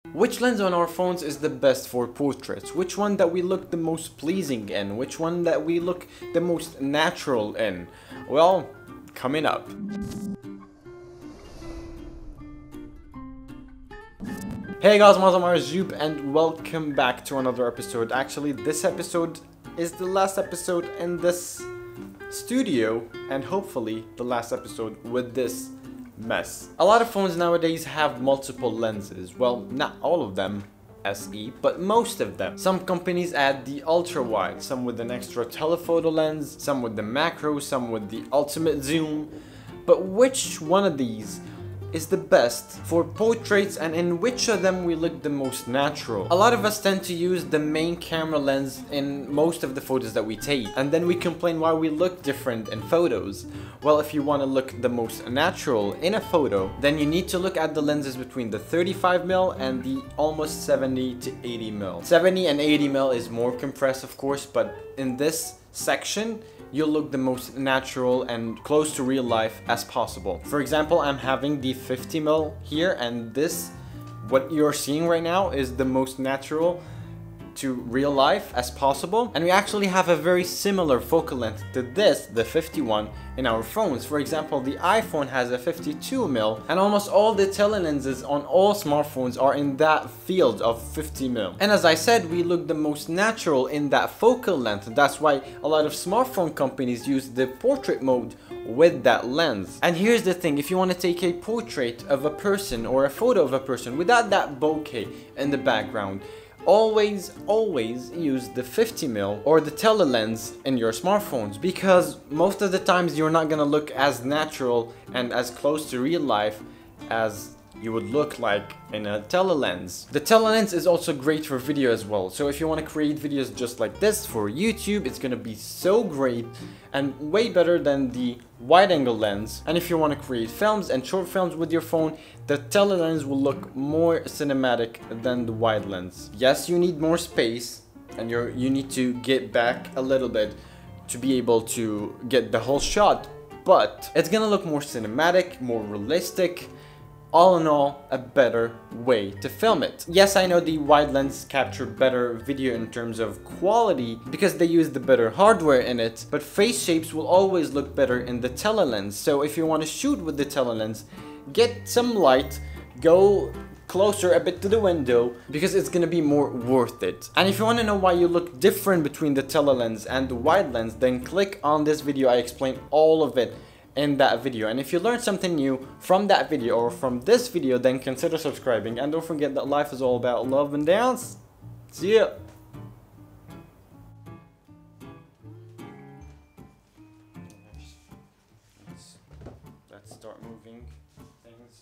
Which lens on our phones is the best for portraits? Which one that we look the most pleasing in? Which one that we look the most natural in? Well, coming up. Hey guys, I'm Ajjoub and welcome back to another episode. Actually, this episode is the last episode in this studio and hopefully the last episode with this mess. A lot of phones nowadays have multiple lenses. Well, not all of them, SE, but most of them. Some companies add the ultra wide, some with an extra telephoto lens, some with the macro, some with the ultimate zoom. But which one of these is the best for portraits, and in which of them we look the most natural? A lot of us tend to use the main camera lens in most of the photos that we take, and then we complain why we look different in photos. Well, if you want to look the most natural in a photo, then you need to look at the lenses between the 35mm and the almost 70 to 80mm. 70 and 80mm is more compressed, of course, but in this section you'll look the most natural and close to real life as possible. For example, I'm having the 50mm here, and this, what you're seeing right now, is the most natural to real life as possible. And we actually have a very similar focal length to this, the 51, in our phones. For example, the iPhone has a 52mm, and almost all the telelenses on all smartphones are in that field of 50mm. And as I said, we look the most natural in that focal length. That's why a lot of smartphone companies use the portrait mode with that lens. And here's the thing, if you want to take a portrait of a person or a photo of a person without that bokeh in the background, always use the 50mm or the telelens in your smartphones, because most of the times you're not gonna look as natural and as close to real life as you would look like in a telelens. The telelens is also great for video as well. So if you want to create videos just like this for YouTube, it's gonna be so great and way better than the wide angle lens. And if you want to create films and short films with your phone, the telelens will look more cinematic than the wide lens. Yes, you need more space and you need to get back a little bit to be able to get the whole shot, but it's gonna look more cinematic, more realistic. All in all, a better way to film it. Yes, I know the wide lens capture better video in terms of quality because they use the better hardware in it, but face shapes will always look better in the telelens. So if you want to shoot with the telelens, get some light, go closer a bit to the window, because it's gonna be more worth it. And if you want to know why you look different between the telelens and the wide lens, then click on this video. I explain all of it in that video. And if you learned something new from that video or from this video, then consider subscribing, and don't forget that life is all about love and dance. See ya! Let's start moving things.